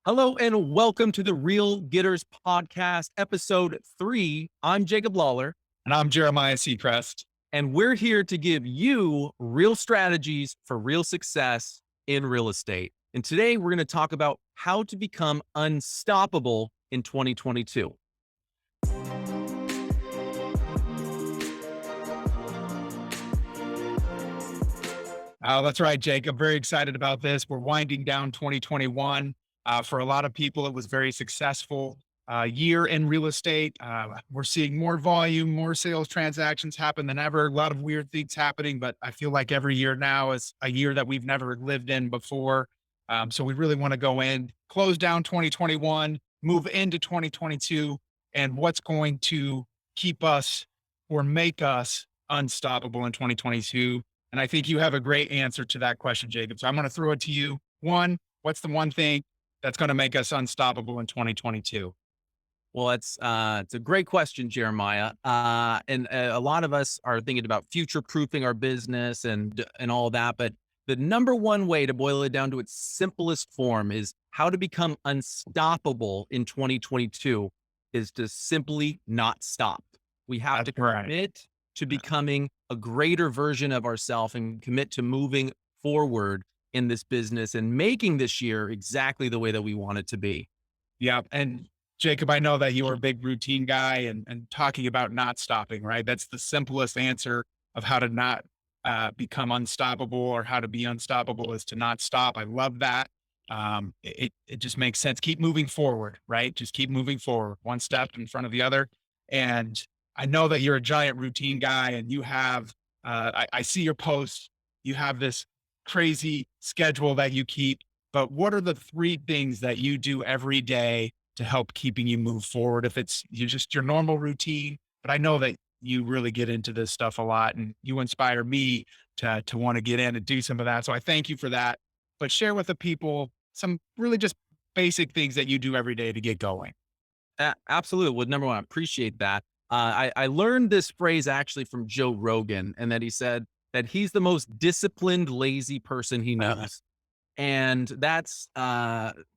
Hello and welcome to the Real Getters Podcast, episode 3. I'm Jacob Lawlor, And I'm Jeremiah Secrest. and we're here to give you real strategies for real success in real estate. And today we're going to talk about how to become unstoppable in 2022. Oh, that's right, Jacob. Very excited about this. We're winding down 2021. For a lot of people, it was very successful year in real estate. We're seeing more volume, more sales transactions happen than ever. A lot of weird things happening, but I feel like every year now is a year that we've never lived in before. So we really want to go in, close down 2021, move into 2022, and what's going to keep us or make us unstoppable in 2022. And I think you have a great answer to that question, Jacob. So I'm going to throw it to you. One, what's the one thing that's going to make us unstoppable in 2022? Well, it's a great question, Jeremiah. And a lot of us are thinking about future proofing our business and all that. But the number one way to boil it down to its simplest form is how to become unstoppable in 2022 is to simply not stop. We have to That's right. commit to becoming a greater version of ourselves and commit to moving forward in this business and making this year exactly the way that we want it to be. Yeah. And Jacob, I know that you are a big routine guy and talking about not stopping, right? That's the simplest answer of how to not become unstoppable or how to be unstoppable is to not stop. I love that. It just makes sense. Keep moving forward, right? Just keep moving forward, one step in front of the other. And I know that you're a giant routine guy and you have, I see your posts, you have this crazy schedule that you keep, but what are the three things that you do every day to help keeping you move forward? If it's you just your normal routine, but I know that you really get into this stuff a lot and you inspire me to want to get in and do some of that. So I thank you for that. But share with the people some really just basic things that you do every day to get going. Absolutely. Well, number one, I appreciate that. I learned this phrase actually from Joe Rogan, and that he said that he's the most disciplined, lazy person he knows. And that's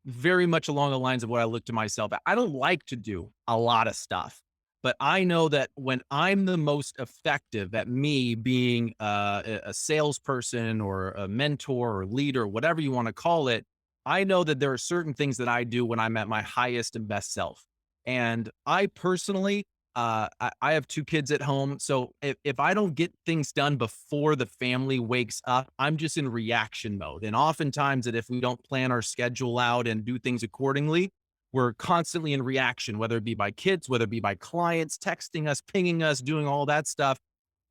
very much along the lines of what I look to myself. I don't like to do a lot of stuff, but I know that when I'm the most effective at me being a salesperson or a mentor or leader, whatever you want to call it, I know that there are certain things that I do when I'm at my highest and best self. And I personally, I have 2 kids at home. So if I don't get things done before the family wakes up, I'm just in reaction mode. And oftentimes that if we don't plan our schedule out and do things accordingly, we're constantly in reaction, whether it be by kids, whether it be by clients, texting us, pinging us, doing all that stuff.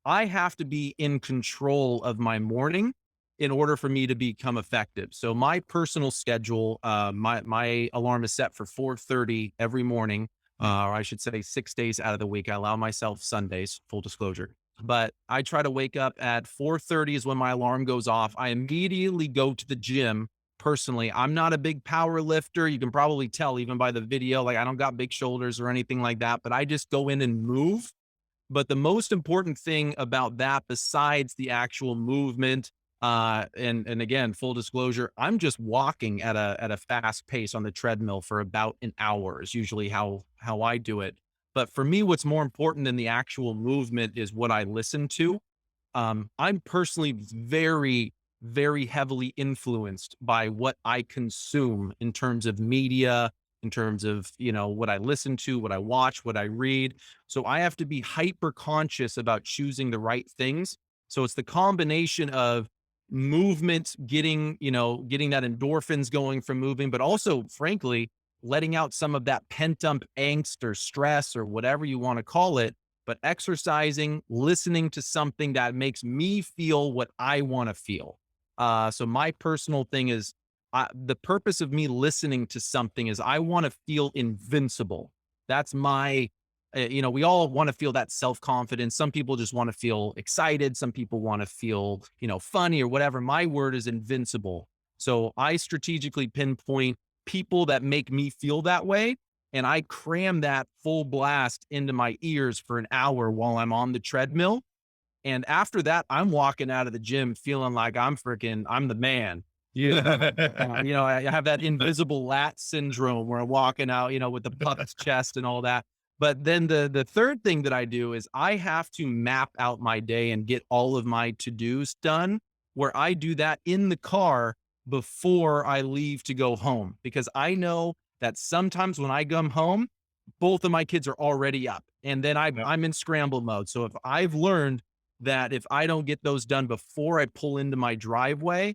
I have to be in control of my morning in order for me to become effective. So my personal schedule, my alarm is set for 4:30 every morning, or I should say 6 days out of the week. I allow myself Sundays, full disclosure. But I try to wake up at 4:30 is when my alarm goes off. I immediately go to the gym. Personally, I'm not a big power lifter. You can probably tell even by the video, like I don't got big shoulders or anything like that, but I just go in and move. But the most important thing about that, besides the actual movement, and again, full disclosure, I'm just walking at a fast pace on the treadmill for about an hour is usually how I do it. But for me, what's more important than the actual movement is what I listen to. I'm personally very, very heavily influenced by what I consume in terms of media, in terms of, what I listen to, what I watch, what I read. So I have to be hyper conscious about choosing the right things. So it's the combination of movement, getting that endorphins going from moving, but also, frankly, letting out some of that pent up angst or stress or whatever you want to call it, but exercising, listening to something that makes me feel what I want to feel. So my personal thing is the purpose of me listening to something is I want to feel invincible. That's we all want to feel that self-confidence. Some people just want to feel excited. Some people want to feel, funny or whatever. My word is invincible. So I strategically pinpoint people that make me feel that way. And I cram that full blast into my ears for an hour while I'm on the treadmill. And after that, I'm walking out of the gym feeling like I'm the man. Yeah. I have that invisible lat syndrome where I'm walking out, with the puffed chest and all that. But then the third thing that I do is I have to map out my day and get all of my to-dos done, where I do that in the car before I leave to go home, because I know that sometimes when I come home, both of my kids are already up, and then Yep. I'm in scramble mode. So if I've learned that if I don't get those done before I pull into my driveway,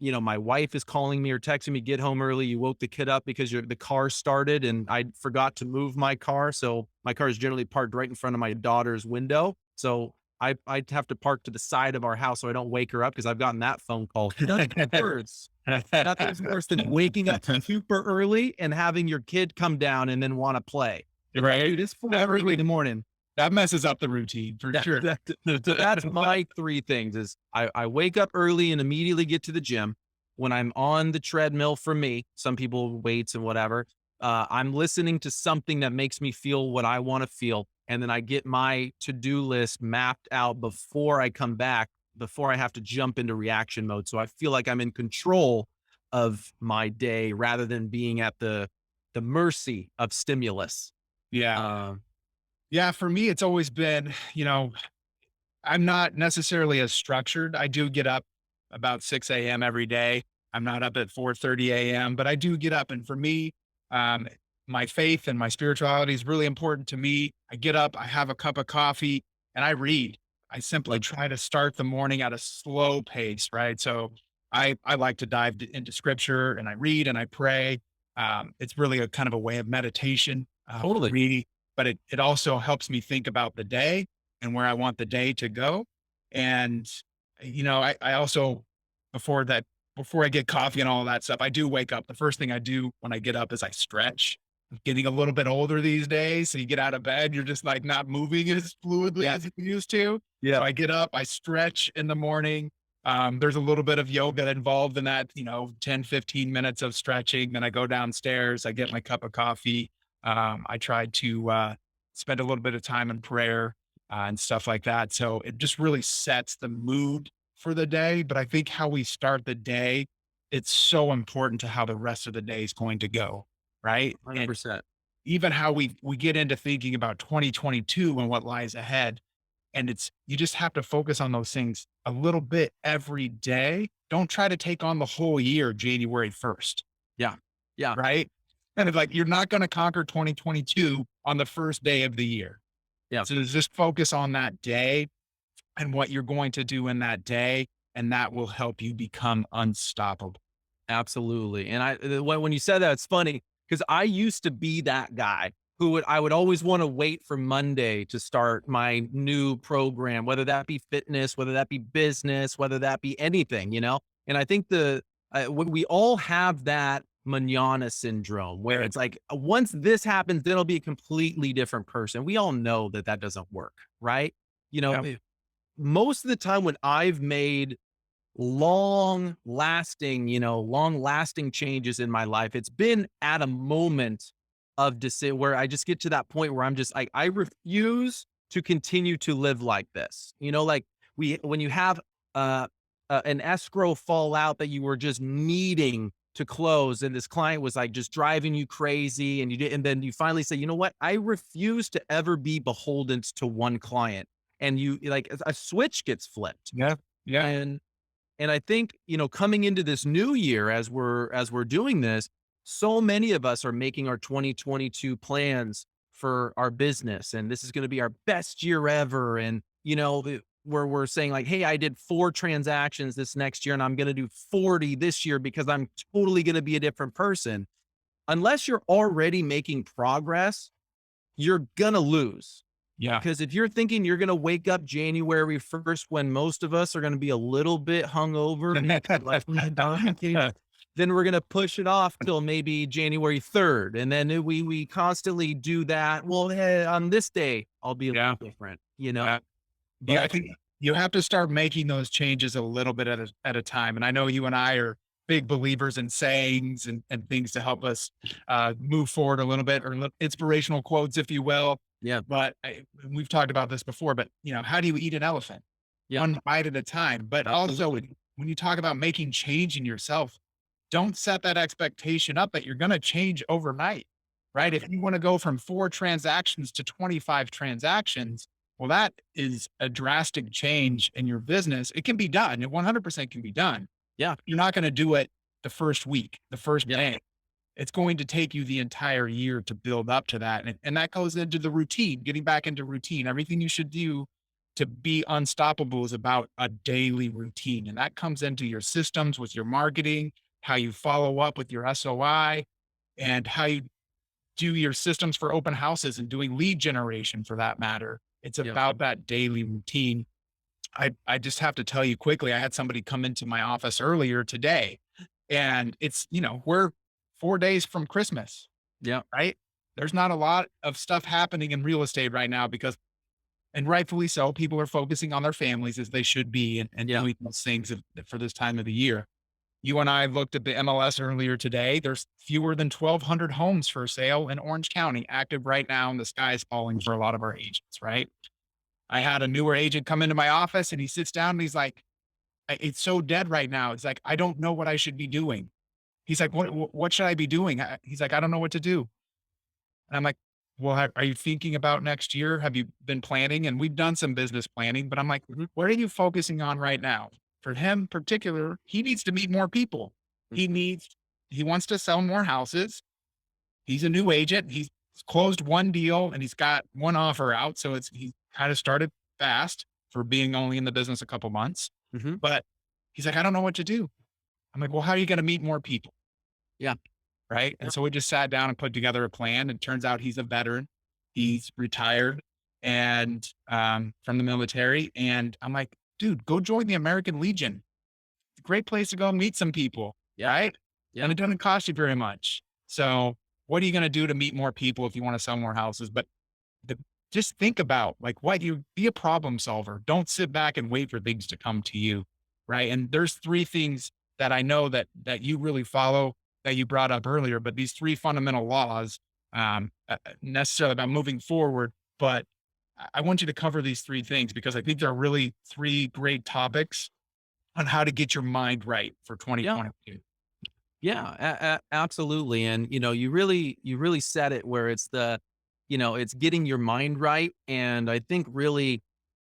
my wife is calling me or texting me, "Get home early. You woke the kid up because the car started and I forgot to move my car." So my car is generally parked right in front of my daughter's window. So I have to park to the side of our house so I don't wake her up, because I've gotten that phone call. Nothing's worse than waking up super early and having your kid come down and then want to play. It's like, Right? dude, it's 4 early in the morning. That messes up the routine for That sure. that that's my 3 things is I wake up early and immediately get to the gym. When I'm on the treadmill, for me, some people weights and whatever, I'm listening to something that makes me feel what I wanna feel, and then I get my to-do list mapped out before I come back, before I have to jump into reaction mode, so I feel like I'm in control of my day rather than being at the mercy of stimulus. Yeah. Um Yeah. For me, it's always been, I'm not necessarily as structured. I do get up about 6 a.m. every day. I'm not up at 4:30 a.m., but I do get up. And for me, um, my faith and my spirituality is really important to me. I get up, I have a cup of coffee, and I read. I simply try to start the morning at a slow pace, right? So I like to dive into scripture and I read and I pray. It's really a kind of a way of meditation for Totally. me, but it also helps me think about the day and where I want the day to go. And, I also, before that, before I get coffee and all that stuff, I do wake up. The first thing I do when I get up is I stretch. I'm getting a little bit older these days. So you get out of bed, you're just like not moving as fluidly Yeah. as you used to. So Yeah. I get up, I stretch in the morning. There's a little bit of yoga involved in that, 10, 15 minutes of stretching. Then I go downstairs, I get my cup of coffee. I try to spend a little bit of time in prayer and stuff like that. So it just really sets the mood for the day. But I think how we start the day, it's so important to how the rest of the day is going to go. Right. And 100%. even how we get into thinking about 2022 and what lies ahead. And you just have to focus on those things a little bit every day. Don't try to take on the whole year, January 1st. Yeah. Yeah. Right. And it's like, you're not going to conquer 2022 on the first day of the year. Yeah. So just focus on that day and what you're going to do in that day, and that will help you become unstoppable. Absolutely. And when you said that, it's funny because I used to be that guy I would always want to wait for Monday to start my new program, whether that be fitness, whether that be business, whether that be anything. And I think we all have that manana syndrome where it's like, once this happens, then I'll be a completely different person. We all know that that doesn't work, right? You know, Yep. eh, Most of the time when I've made long lasting changes in my life, it's been at a moment of decision where I just get to that point where I'm just like, I refuse to continue to live like this. Like when you have an escrow fallout that you were just needing to close, and this client was like just driving you crazy, and then you finally say, you know what? I refuse to ever be beholden to one client. And you like a switch gets flipped. Yeah. Yeah. And I think, coming into this new year as we're doing this, so many of us are making our 2022 plans for our business, and this is going to be our best year ever. And, where we're saying like, hey, I did 4 transactions this next year and I'm going to do 40 this year because I'm totally going to be a different person. Unless you're already making progress, you're going to lose. Yeah. Because if you're thinking you're gonna wake up January 1st when most of us are gonna be a little bit hungover, like, then we're gonna push it off till maybe January 3rd, and then we constantly do that. Well, hey, on this day, I'll be a Yeah. little different, you know? Yeah. Yeah, I But think you have to start making those changes a little bit at a time. And I know you and I are big believers in sayings and things to help us move forward a little bit, or inspirational quotes, if you will. yeah, But we've talked about this before. But how do you eat an elephant? yeah, One bite at a time. But also, absolutely. when you talk about making change in yourself, don't set that expectation up that you're going to change overnight, right? If you want to go from 4 transactions to 25 transactions, well, that is a drastic change in your business. It can be done. It 100% can be done. Yeah. You're not going to do it the first week, the first Yeah. day. It's going to take you the entire year to build up to that. And that goes into the routine, getting back into routine. Everything you should do to be unstoppable is about a daily routine. And that comes into your systems with your marketing, how you follow up with your SOI, and how you do your systems for open houses and doing lead generation for that matter. It's Yeah. about that daily routine. I just have to tell you quickly, I had somebody come into my office earlier today, and it's, we're 4 days from Christmas, Yeah. right? There's not a lot of stuff happening in real estate right now because, and rightfully so, people are focusing on their families as they should be and Yeah. doing those things for this time of the year. You and I looked at the MLS earlier today. There's fewer than 1,200 homes for sale in Orange County active right now, and the sky's falling for a lot of our agents, right? I had a newer agent come into my office and he sits down and he's like, It's so dead right now. It's like, I don't know what I should be doing." He's like, what should I be doing?" He's like, "I don't know what to do." And I'm like, "Well, are you thinking about next year? Have you been planning?" And we've done some business planning, but I'm like, "What are you focusing on right now?" For him in particular, he needs to meet more people. He needs, he wants to sell more houses. He's a new agent. He's closed one deal and he's got one offer out. So he kind of started fast for being only in the business a couple months, Mhm. but he's like, "I don't know what to do." I'm like, "Well, how are you going to meet more people?" Yeah. Right. Yeah. And so we just sat down and put together a plan. And turns out he's a veteran. He's retired and from the military. And I'm like, "Dude, go join the American Legion. It's a great place to go meet some people." Yeah. Right. Yeah. And it doesn't cost you very much. So what are you going to do to meet more people if you want to sell more houses? But the, just think about like what you be a problem solver. Don't sit back and wait for things to come to you. Right. And there's 3 things that I know that you really follow that you brought up earlier, but these 3 fundamental laws, necessarily about moving forward. But I want you to cover these 3 things because I think they're really 3 great topics on how to get your mind right for Yeah. 2022. Yeah, absolutely. And you really said it where it's it's getting your mind right. And I think really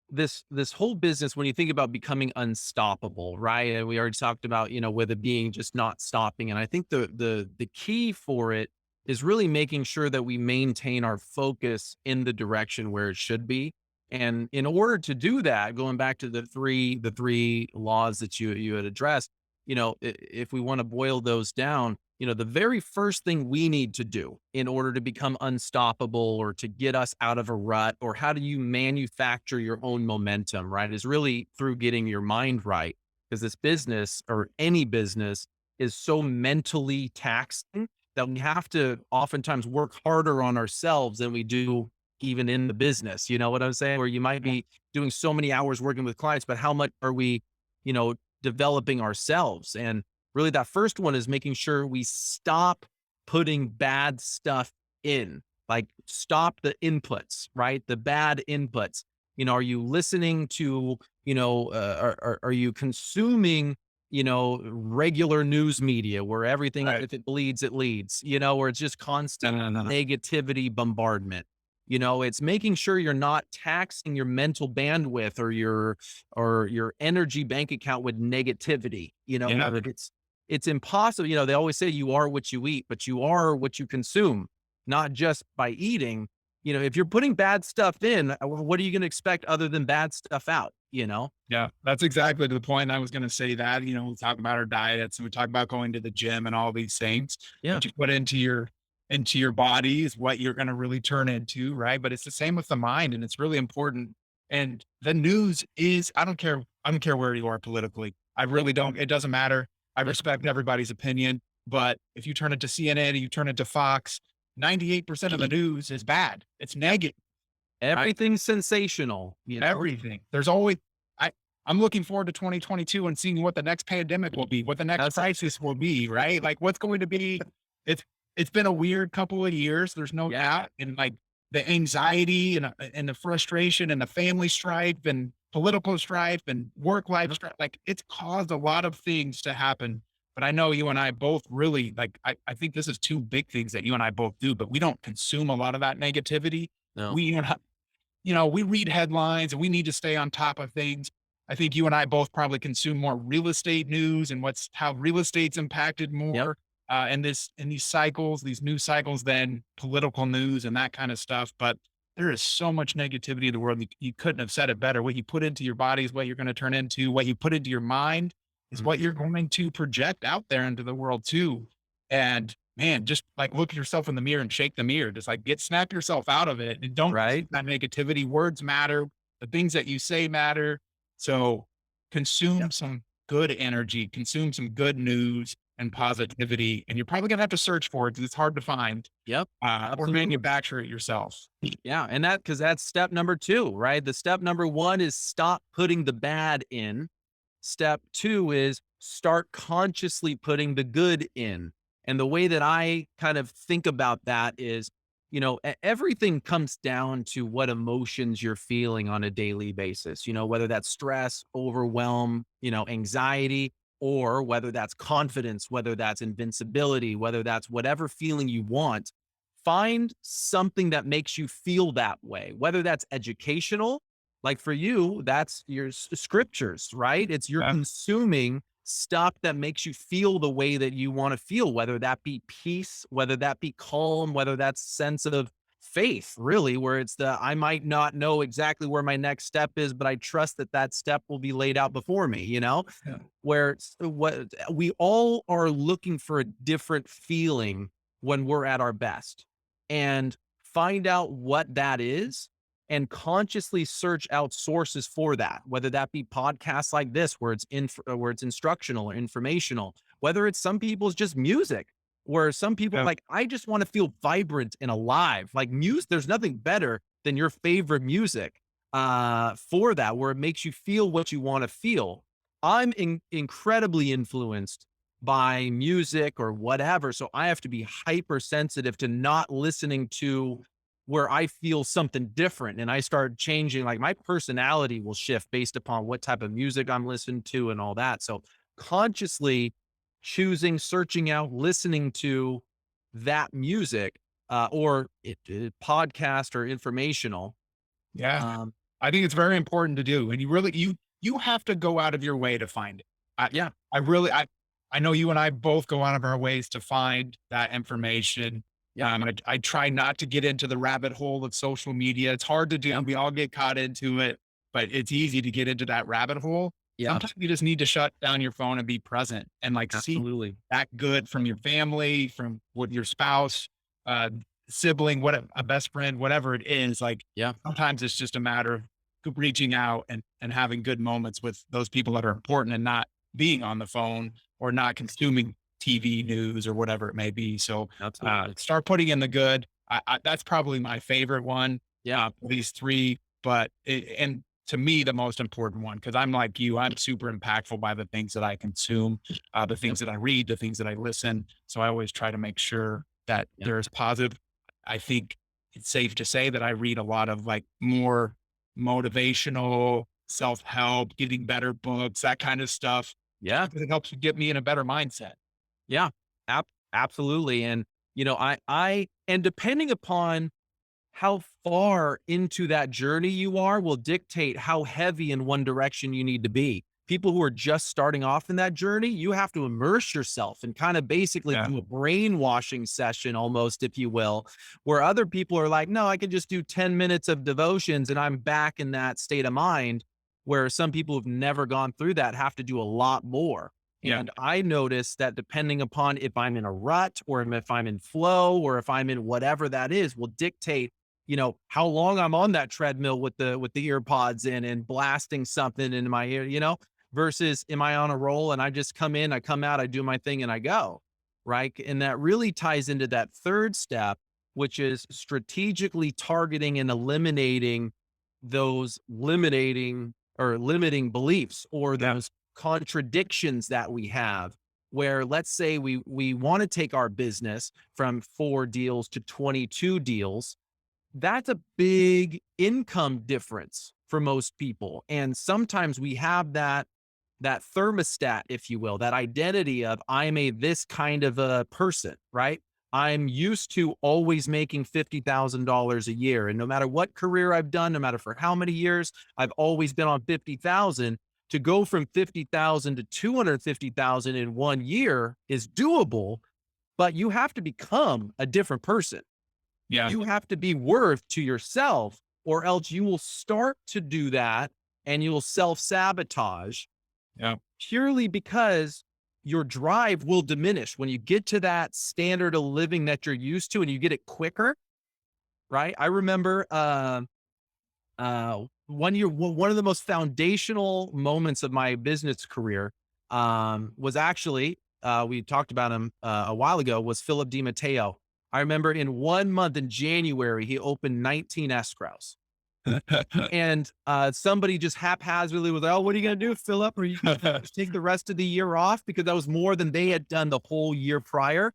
this whole business, when you think about becoming unstoppable, right? And we already talked about, with it being just not stopping. And I think the key for it is really making sure that we maintain our focus in the direction where it should be. And in order to do that, going back to the three laws that you had addressed, if we want to boil those down, the very first thing we need to do in order to become unstoppable or to get us out of a rut, or how do you manufacture your own momentum, right? Is really through getting your mind right. Because this business or any business is so mentally taxing that we have to oftentimes work harder on ourselves than we do even in the business. You know what I'm saying? Where you might be doing so many hours working with clients, but how much are we, you know, developing ourselves? And really that first one is making sure we stop putting bad stuff in, like stop the inputs, right? The bad inputs. Are you listening to, are you consuming, regular news media where everything, Right. if it bleeds, it leads, where it's just No, constant no, no, no. negativity bombardment. It's making sure you're not taxing your mental bandwidth or your energy bank account with negativity. Yeah. It's impossible. They always say you are what you eat, but you are what you consume, not just by eating. If you're putting bad stuff in, what are you going to expect other than bad stuff out? Yeah, that's exactly to the point. I was going to say that, we talk about our diets and we talk about going to the gym and all these things. Yeah. What you put into your body is what you're going to really turn into, right? But it's the same with the mind, and it's really important. And the news is, I don't care where you are politically. I really don't. It doesn't matter. I respect everybody's opinion, but if you turn it to CNN, you turn it to Fox, 98% of the news is bad. It's negative. Everything's sensational. Everything. There's always I I'm looking forward to 2022 and seeing what the next pandemic will be, what the next That's crisis will be, right? Like what's going to be. It's it's been a weird couple of years. There's no Yeah. doubt. And like the anxiety and the frustration and the family strife and political strife and work life strife, like it's caused a lot of things to happen but I know you and I both really like, I think this is two big things that you and I both do, but we don't consume a lot of that negativity. No. We, we read headlines and we need to stay on top of things. I think you and I both probably consume more real estate news and what's how real estate's impacted Yep. more in these cycles, these news cycles, than political news and that kind of stuff. But there is so much negativity in the world. You couldn't have said it better. What you put into your body is what you're going to turn into. What you put into your mind is Mhm. what you're going to project out there into the world too. And man, just like look at yourself in the mirror and shake the mirror. Just like snap yourself out of it and don't Right. keep that negativity. Words matter. The things that you say matter. So consume Yep. some good energy, consume some good news and positivity. And you're probably going to have to search for it because it's hard to find, Yep. or Absolutely. manufacture it yourself. Yeah. And because that's step number two, right? The step number one is stop putting the bad in. Step two is start consciously putting the good in. And the way that I kind of think about that is, everything comes down to what emotions you're feeling on a daily basis, whether that's stress, overwhelm, anxiety, or whether that's confidence, whether that's invincibility, whether that's whatever feeling you want. Find something that makes you feel that way, whether that's educational, like for you, that's your scriptures, right? It's you're Yeah. consuming stuff that makes you feel the way that you want to feel, whether that be peace, whether that be calm, whether that's sense of faith, really, where it's the I might not know exactly where my next step is, but I trust that that step will be laid out before me, Yeah. where what we all are looking for a different feeling when we're at our best, and find out what that is and consciously search out sources for that, whether that be podcasts like this, where it's instructional or informational, whether it's some people's just music, where some people Yeah. like, I just want to feel vibrant and alive. Like music, there's nothing better than your favorite music for that, where it makes you feel what you want to feel. Incredibly influenced by music or whatever. So I have to be hypersensitive to not listening to where I feel something different and I start changing. Like my personality will shift based upon what type of music I'm listening to and all that. So consciously choosing, searching out, listening to that music or podcast or informational. Yeah. Um, I think it's very important to do. And you have to go out of your way to find it. I, yeah, I really, I know you and I both go out of our ways to find that information. yep, I try not to get into the rabbit hole of social media. It's hard to do. yep, We all get caught into it, but it's easy to get into that rabbit hole. yep, Sometimes you just need to shut down your phone and be present and like see absolutely. that good from your family, from with your spouse, uh, sibling, what a best friend, whatever it is. Like Yeah, sometimes it's just a matter of reaching out and having good moments with those people that are important and not being on the phone or not consuming TV news or whatever it may be. So absolutely. start putting in the good. That's probably my favorite one. Yeah, These three, and to me the most important one because I'm like you. I'm super impactful by the things that I consume, the yep, things that I read, the things that I listen. So I always try to make sure that yep, there's positive. I think it's safe to say that I read a lot of like more motivational, self-help, getting better books, that kind of stuff, just yeah. because it helps get me in a better mindset. Yeah, absolutely. And and depending upon how far into that journey you are will dictate how heavy in one direction you need to be. People who are just starting off in that journey, you have to immerse yourself and kind of basically Yeah. do a brainwashing session almost, if you will, where other people are like, no, I can just do 10 minutes of devotions and I'm back in that state of mind. Where some people who've never gone through that have to do a lot more. Yeah. And I notice that depending upon if I'm in a rut or if I'm in flow or if I'm in whatever that is, will dictate how long I'm on that treadmill with the ear pods in and blasting something into my ear, versus am I on a roll and I just come in, I come out, I do my thing and I go. Right. And that really ties into that third step, which is strategically targeting and eliminating those limiting beliefs or Yeah. those contradictions that we have, where let's say we want to take our business from 4 deals to 22 deals. That's a big income difference for most people. And sometimes we have that that thermostat, if you will, that identity of I'm a this kind of a person, right? I'm used to always making $50,000 a year. And no matter what career I've done, no matter for how many years, I've always been on 50,000. To go from 50,000 to 250,000 in 1 year is doable, but you have to become a different person. Yeah. You have to be worth to yourself, or else you will start to do that and you'll self sabotage Yeah. purely because your drive will diminish when you get to that standard of living that you're used to and you get it quicker, right? I remember one year, one of the most foundational moments of my business career was actually, we talked about him a while ago, was Philip DiMatteo. I remember in 1 month in January, he opened 19 escrows. And somebody just haphazardly was like, "Oh, what are you going to do, Philip? Are you just take the rest of the year off?" Because that was more than they had done the whole year prior.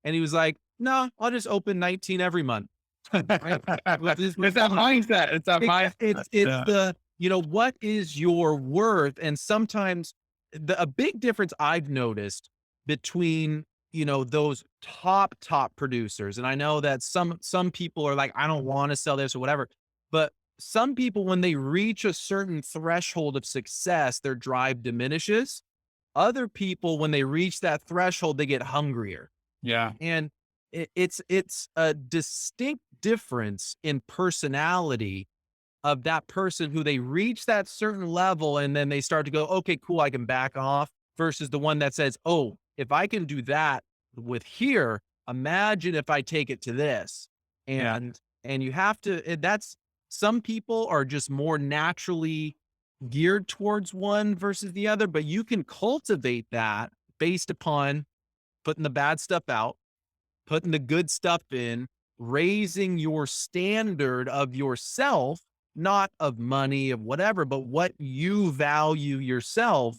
And he was like, "No, I'll just open 19 every month." Right? It's that mindset. It's that mindset. It's Yeah. the, what is your worth? And sometimes a big difference I've noticed between, those top producers. And I know that some people are like, I don't want to sell this or whatever. But some people, when they reach a certain threshold of success, their drive diminishes. Other people, when they reach that threshold, they get hungrier. Yeah. And it's a distinct difference in personality of that person who they reach that certain level and then they start to go, okay, cool, I can back off, versus the one that says, oh, if I can do that with here, imagine if I take it to this. Yeah. And you have to, that's, some people are just more naturally geared towards one versus the other, but you can cultivate that based upon putting the bad stuff out, putting the good stuff in, raising your standard of yourself, not of money, of whatever, but what you value yourself,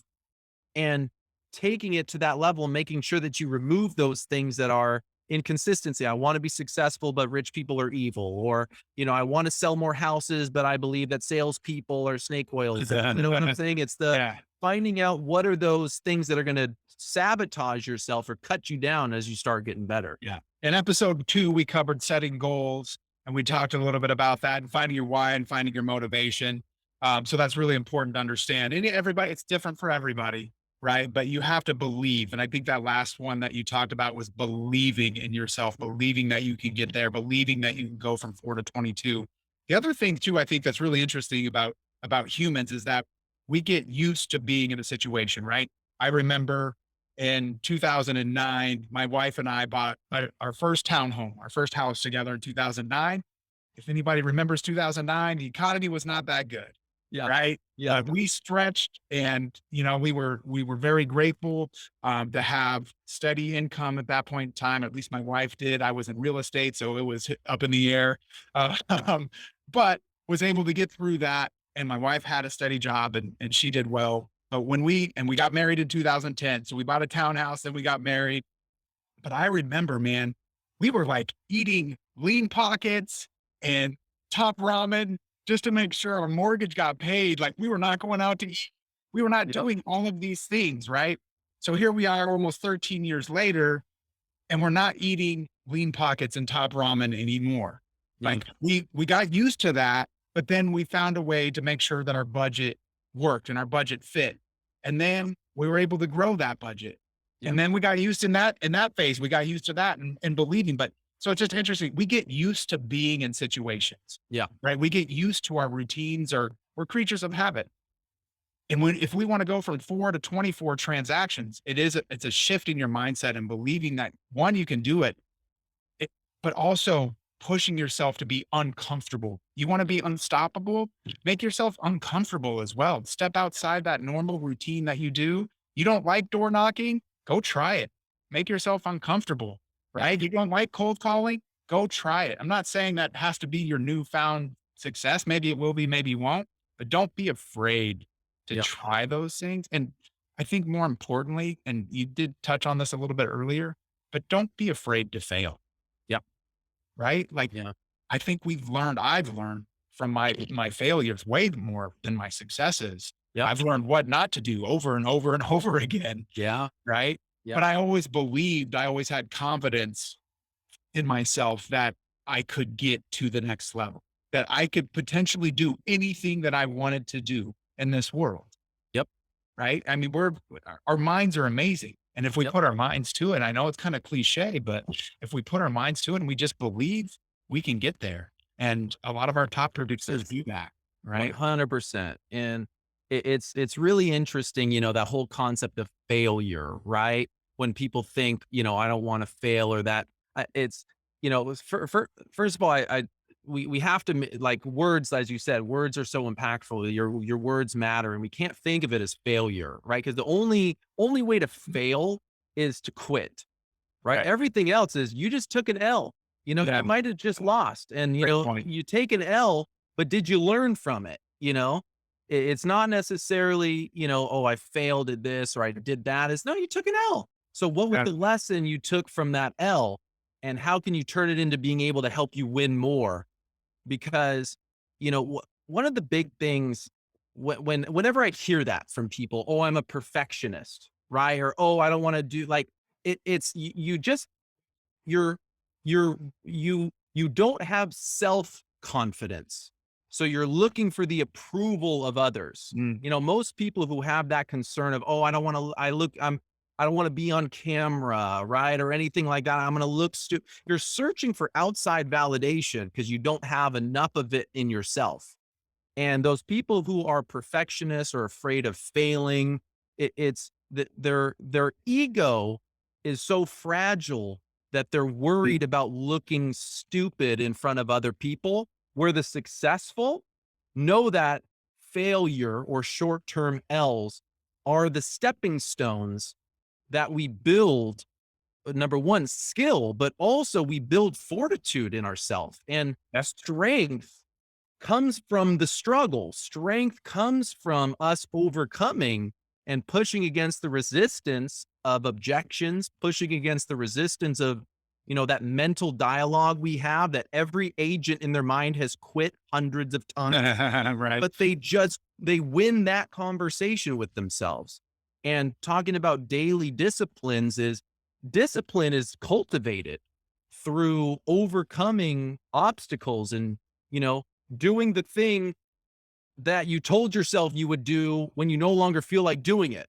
and taking it to that level and making sure that you remove those things that are inconsistency. I want to be successful, but rich people are evil. Or, I want to sell more houses, but I believe that salespeople are snake oils. You know what I'm saying? It's the Yeah. finding out what are those things that are going to sabotage yourself or cut you down as you start getting better. Yeah. In episode 2, we covered setting goals and we talked a little bit about that and finding your why and finding your motivation. So that's really important to understand. And everybody, it's different for everybody, right? But you have to believe. And I think that last one that you talked about was believing in yourself, believing that you can get there, believing that you can go from 4 to 22. The other thing too, I think that's really interesting about humans is that we get used to being in a situation, right? I remember in 2009, my wife and I bought our first townhome, our first house together in 2009. If anybody remembers 2009, the economy was not that good, Yeah. right? Yeah. We stretched, and we were very grateful to have steady income at that point in time. At least my wife did. I was in real estate, so it was up in the air, uh, but was able to get through that. And my wife had a steady job, and she did well. But when we got married in 2010, so we bought a townhouse, then we got married. But I remember, man, we were like eating lean pockets and top ramen just to make sure our mortgage got paid. Like we were not going out to eat. We were not Yep. doing all of these things, right? So here we are almost 13 years later, and we're not eating lean pockets and top ramen anymore. Yep. Like we got used to that, but then we found a way to make sure that our budget worked and our budget fit. And then we were able to grow that budget. Yep. And then we got used in that phase, we got used to that and believing. But so it's just interesting. We get used to being in situations, Yeah. right? We get used to our routines, or we're creatures of habit. And if we want to go from 4 to 24 transactions, it's a shift in your mindset and believing that one, you can do it, but also pushing yourself to be uncomfortable. You want to be unstoppable, make yourself uncomfortable as well. Step outside that normal routine that you do. You don't like door knocking? Go try it. Make yourself uncomfortable, right? You don't like cold calling? Go try it. I'm not saying that has to be your newfound success. Maybe it will be, maybe it won't, but don't be afraid to Yep. try those things. And I think more importantly, and you did touch on this a little bit earlier, but don't be afraid to fail. Yep. Right? Like Yeah. I think I've learned from my failures way more than my successes. Yep. I've learned what not to do over and over and over again. Yeah. Right. Yep. But I always believed, I always had confidence in myself that I could get to the next level, that I could potentially do anything that I wanted to do in this world. Yep. Right. I mean, our minds are amazing. And if we Yep. put our minds to it, I know it's kind of cliche, but if we put our minds to it and we just believe, we can get there. And a lot of our top producers do that. Right. 100%. And it's really interesting, that whole concept of failure, right? When people think, I don't want to fail or that it's, first of all, we have to like words, as you said, words are so impactful. Your words matter, and we can't think of it as failure, right? Because the only way to fail is to quit, right? Right. Everything else is you just took an L. Yeah. You might have just lost, and Great point. you take an L, but did you learn from it? It's not necessarily, oh, I failed at this or I did that. It's no, you took an L. So what was Yeah. the lesson you took from that L, and how can you turn it into being able to help you win more? Because one of the big things whenever I hear that from people, oh, I'm a perfectionist, right? Or oh, I don't want to do like it's you just you're you don't have self-confidence. So you're looking for the approval of others. Mm. Most people who have that concern of, oh, I don't want to, I don't want to be on camera, right? Or anything like that. I'm going to look stupid. You're searching for outside validation because you don't have enough of it in yourself. And those people who are perfectionists or afraid of failing, it's that their ego is so fragile that they're worried about looking stupid in front of other people. Where the successful know that failure or short-term L's are the stepping stones that we build, number one, skill, but also we build fortitude in ourselves. And That's strength comes from the struggle. Strength comes from us overcoming and pushing against the resistance of objections, pushing against the resistance of, that mental dialogue we have that every agent in their mind has quit hundreds of times, right. but they win that conversation with themselves. And talking about daily discipline is cultivated through overcoming obstacles and, doing the thing that you told yourself you would do when you no longer feel like doing it.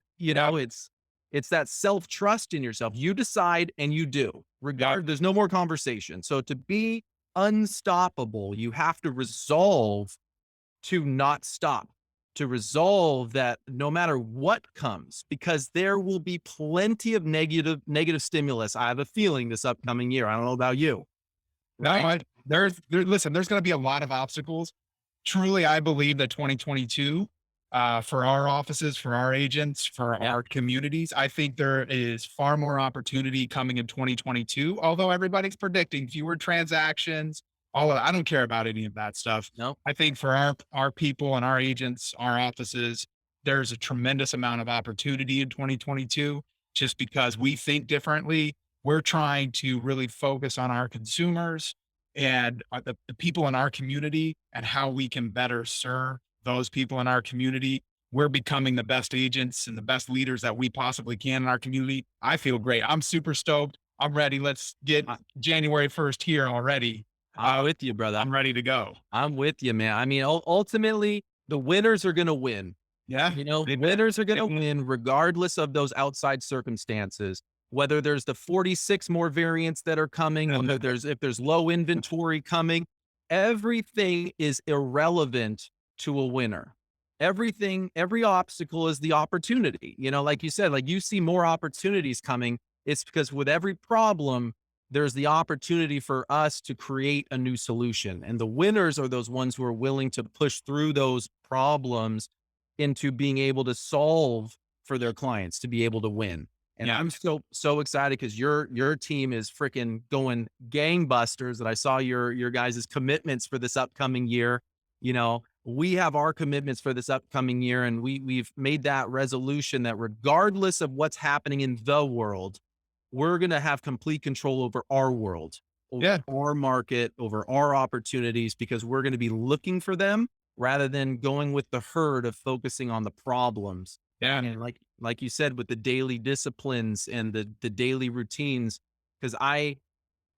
It's that self-trust in yourself. You decide and you do. There's no more conversation. So to be unstoppable, you have to resolve to not stop, to resolve that no matter what comes, because there will be plenty of negative stimulus. I have a feeling this upcoming year. I don't know about you. No, listen, there's going to be a lot of obstacles. Truly, I believe that 2022, for our offices, for our agents, for Yeah. our communities, I think there is far more opportunity coming in 2022. Although everybody's predicting fewer transactions, I don't care about any of that stuff. No. I think for our people and our agents, our offices, there's a tremendous amount of opportunity in 2022, just because we think differently. We're trying to really focus on our consumers and the people in our community and how we can better serve those people in our community. We're becoming the best agents and the best leaders that we possibly can in our community. I feel great. I'm super stoked. I'm ready. Let's get January 1st here already. I'm with you, brother. I'm ready to go. I'm with you, man. I mean, ultimately, the winners are going to win. Yeah. Winners are going to win regardless of those outside circumstances. Whether there's the 46 more variants that are coming, whether if there's low inventory coming, everything is irrelevant to a winner. Every obstacle is the opportunity. Like you said, like you see more opportunities coming. It's because with every problem, there's the opportunity for us to create a new solution. And the winners are those ones who are willing to push through those problems into being able to solve for their clients, to be able to win. And I'm so excited because your team is freaking going gangbusters. And I saw your guys' commitments for this upcoming year. We have our commitments for this upcoming year, and we've made that resolution that regardless of what's happening in the world, we're going to have complete control over our world, over our market, over our opportunities, because we're going to be looking for them rather than going with the herd of focusing on the problems. Yeah. And like you said, with the daily disciplines and the daily routines, because I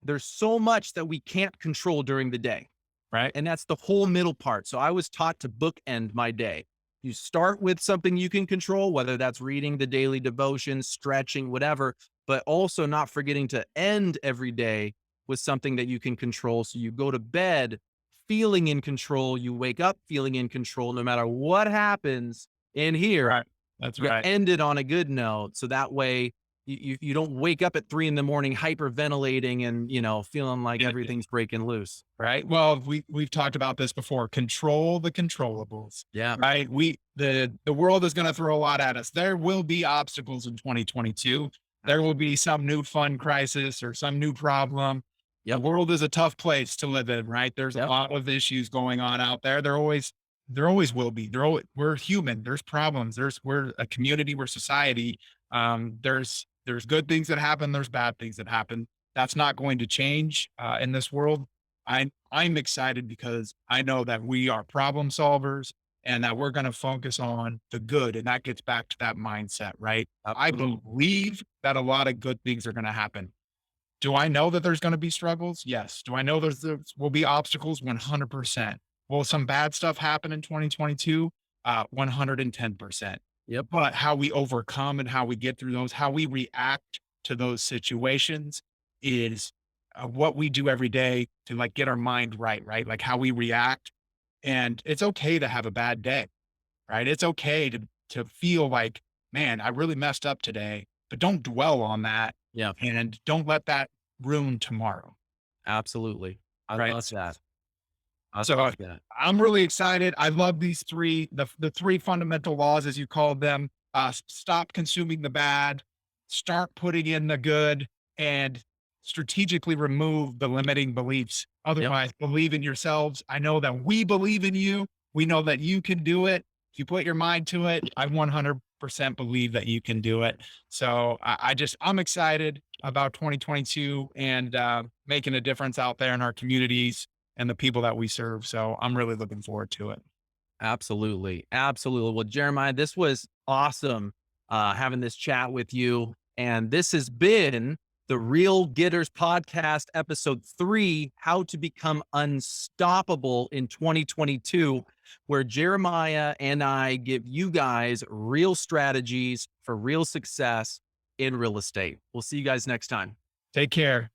there's so much that we can't control during the day. Right. And that's the whole middle part. So I was taught to bookend my day. You start with something you can control, whether that's reading the daily devotion, stretching, whatever, but also not forgetting to end every day with something that you can control. So you go to bed feeling in control. You wake up feeling in control no matter what happens in here. Right. That's You right. end it on a good note. So that way you don't wake up at 3 in the morning hyperventilating and, feeling like Yeah. everything's breaking loose. Right. Well, we've talked about this before. Control the controllables. Yeah. Right. The world is going to throw a lot at us. There will be obstacles in 2022. There will be some new fun crisis or some new problem. The Yep. world is a tough place to live in, right? There's a Yep. lot of issues going on out there. There always will be. We're human. There's problems. We're a community. We're society. There's good things that happen. There's bad things that happen. That's not going to change in this world. I'm excited because I know that we are problem solvers and that we're going to focus on the good. And that gets back to that mindset, right? I Absolutely. believe that a lot of good things are going to happen. Do I know that there's going to be struggles? Yes. Do I know there will be obstacles? 100%. Will some bad stuff happen in 2022? 110%. Yep. But how we overcome and how we get through those, how we react to those situations is what we do every day to like get our mind right, right? Like how we react. And it's okay to have a bad day, right? It's okay to feel like, man, I really messed up today, but don't dwell on that Yeah. and don't let that ruin tomorrow, Absolutely. I right? love that. I So love that. I'm really excited. I love these the three fundamental laws, as you called them. Stop consuming the bad, start putting in the good, and strategically remove the limiting beliefs. Yep. Otherwise, believe in yourselves. I know that we believe in you. We know that you can do it. If you put your mind to it, I 100% believe that you can do it. So I'm excited about 2022 and making a difference out there in our communities and the people that we serve. So I'm really looking forward to it. Absolutely. Absolutely. Well, Jeremiah, this was awesome having this chat with you. And this has been the Real Getters Podcast, episode 3, How to Become Unstoppable in 2022, where Jeremiah and I give you guys real strategies for real success in real estate. We'll see you guys next time. Take care.